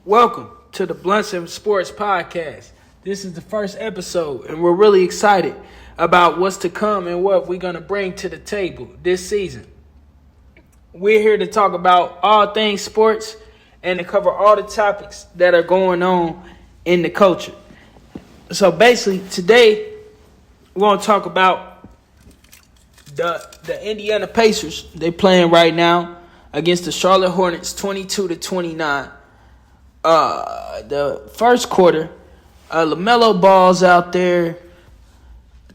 Welcome to the Blunts and Sports Podcast. This is the first episode, and we're really excited about what's to come and what we're going to bring to the table this season. We're here to talk about all things sports and to cover all the topics that are going on in the culture. So basically, today, we're going to talk about the Indiana Pacers. They're playing right now against the Charlotte Hornets 22-29. The first quarter, LaMelo Ball's out there,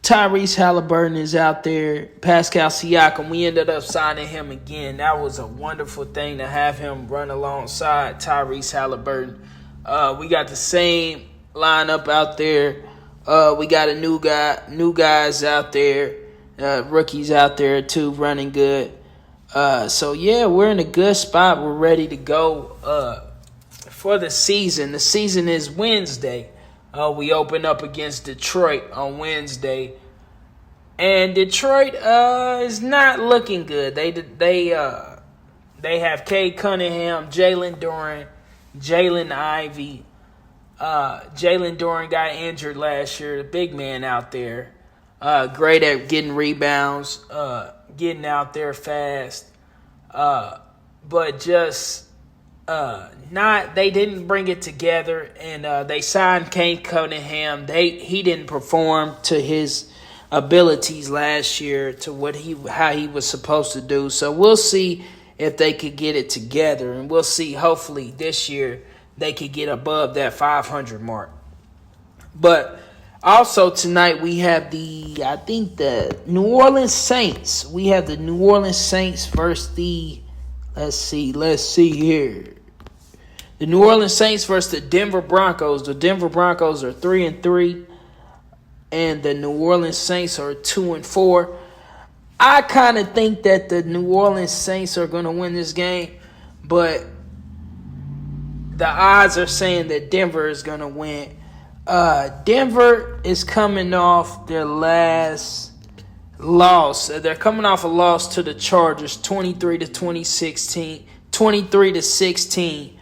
Tyrese Halliburton is out there, Pascal Siakam. We ended up signing him again. That was a wonderful thing to have him run alongside Tyrese Halliburton. We got the same lineup out there. We got new guys out there, rookies out there too, running good. So yeah, we're in a good spot. We're ready to go for the season. The season is Wednesday. We open up against Detroit on Wednesday, and Detroit is not looking good. They have Cade Cunningham, Jalen Duren, Jalen Ivey. Jalen Duren got injured last year. The big man out there, great at getting rebounds, getting out there fast, but just. They didn't bring it together, and they signed Cade Cunningham. He didn't perform to his abilities last year, to how he was supposed to do. So we'll see if they could get it together, and we'll see. Hopefully this year they could get above that 500 mark. But also tonight we have the New Orleans Saints. We have the New Orleans Saints versus the. Let's see here. The New Orleans Saints versus the Denver Broncos. The Denver Broncos are 3-3, and the New Orleans Saints are 2-4. I kind of think that the New Orleans Saints are going to win this game, but the odds are saying that Denver is going to win. Denver is coming off their last loss. They're coming off a loss to the Chargers, 23-16.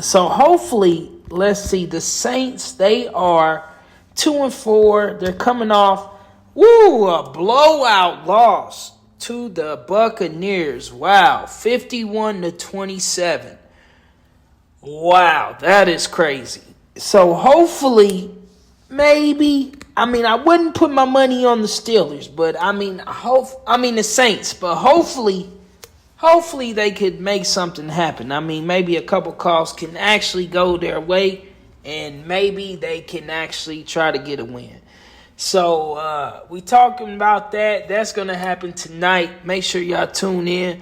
So hopefully, let's see, the Saints, they are 2-4. They're coming off a blowout loss to the Buccaneers. Wow, 51-27. Wow, that is crazy. So hopefully, maybe, I wouldn't put my money on the Steelers, but the Saints, but hopefully they could make something happen. Maybe a couple calls can actually go their way, and maybe they can actually try to get a win. So we talking about that. That's going to happen tonight. Make sure y'all tune in.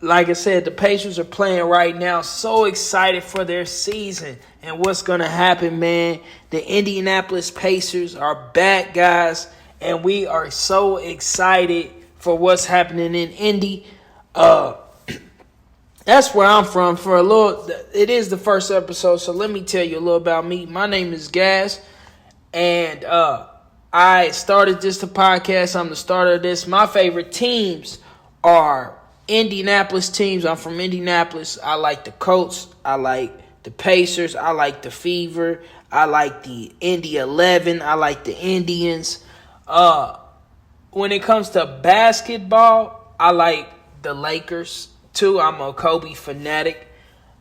Like I said, the Pacers are playing right now. So excited for their season and what's going to happen, man. The Indianapolis Pacers are back, guys, and we are so excited for what's happening in Indy. That's where I'm from. It is the first episode, so let me tell you a little about me. My name is Gaz, and I started the podcast. I'm the starter of this. My favorite teams are Indianapolis teams. I'm from Indianapolis. I like the Colts. I like the Pacers. I like the Fever. I like the Indy 11. I like the Indians. When it comes to basketball, I like the Lakers too. I'm a Kobe fanatic.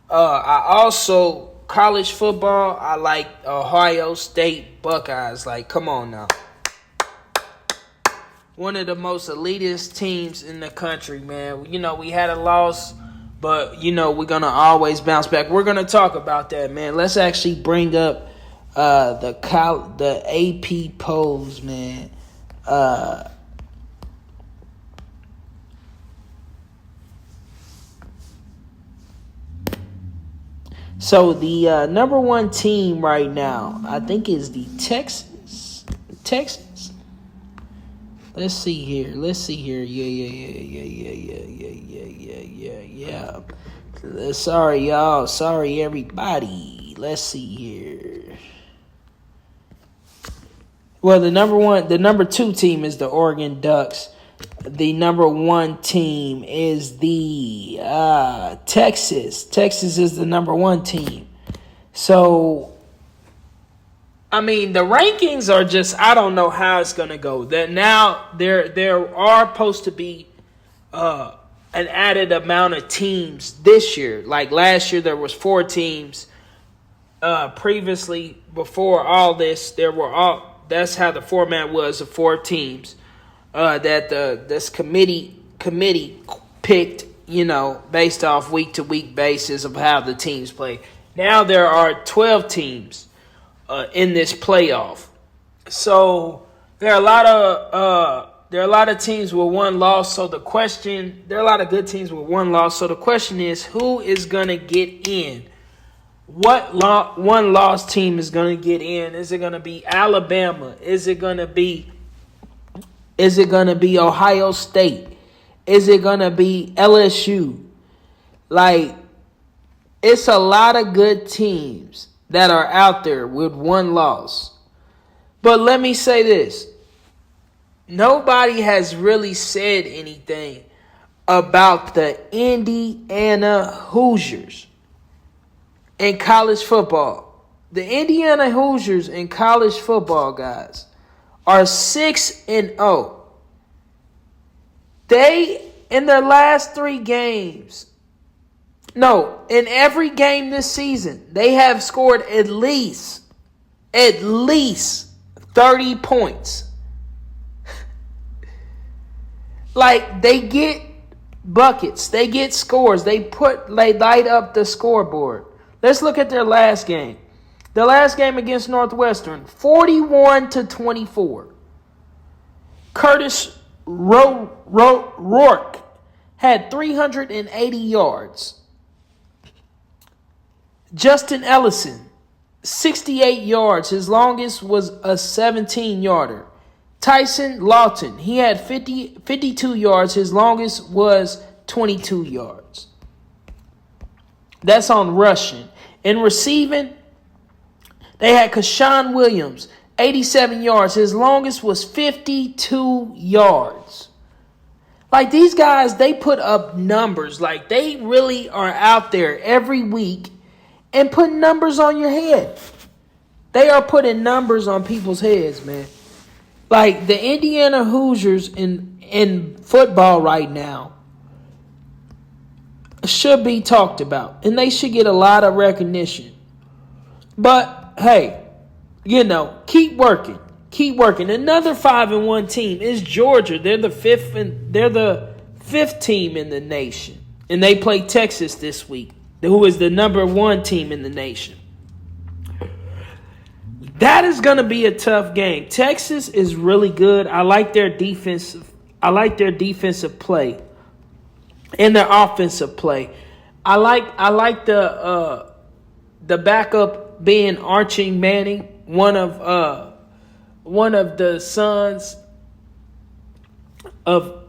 I also, college football, I like Ohio State Buckeyes. Like, come on now. One of the most elitist teams in the country, man. We had a loss, but, we're going to always bounce back. We're going to talk about that, man. Let's actually bring up the AP polls, man. So the number one team right now, I think, is the Texans. Let's see here. Yeah. Sorry, y'all. Sorry, everybody. Let's see here. Well, the number two team is the Oregon Ducks. The number one team is the Texas. Texas is the number one team. So, I mean, the rankings are just, I don't know how it's going to go. That now there are supposed to be an added amount of teams this year. Like last year, there was 4 teams. Previously, before all this, that's how the format was of 4 teams that this committee picked, based off week-to-week basis of how the teams play. Now there are 12 teams in this playoff. So there are a lot of teams with one loss. So there are a lot of good teams with one loss. So the question is, who is going to get in? What one loss team is going to get in? Is it going to be Alabama? Is it going to be Ohio State? Is it going to be LSU? Like, it's a lot of good teams that are out there with one loss. But let me say this. Nobody has really said anything about the Indiana Hoosiers in college football. The Indiana Hoosiers in college football, guys, are 6-0. They, in their last 3 games, in every game this season, they have scored at least 30 points. Like, they get buckets, they get scores, they light up the scoreboard. Let's look at their last game. The last game against Northwestern, 41-24. Curtis Rourke had 380 yards. Justin Ellison, 68 yards. His longest was a 17-yarder. Tyson Lawton, he had 52 yards. His longest was 22 yards. That's on rushing. In receiving, they had Kashawn Williams, 87 yards. His longest was 52 yards. Like, these guys, they put up numbers. Like, they really are out there every week and putting numbers on your head. They are putting numbers on people's heads, man. Like, the Indiana Hoosiers in football right now should be talked about, and they should get a lot of recognition. But hey, keep working. Another 5-1 team is Georgia. They're the fifth team in the nation, and they play Texas this week, who is the number 1 team in the nation. That is going to be a tough game. Texas is really good. I like their defensive play and their offensive play. I like the backup being Archie Manning, one of the sons of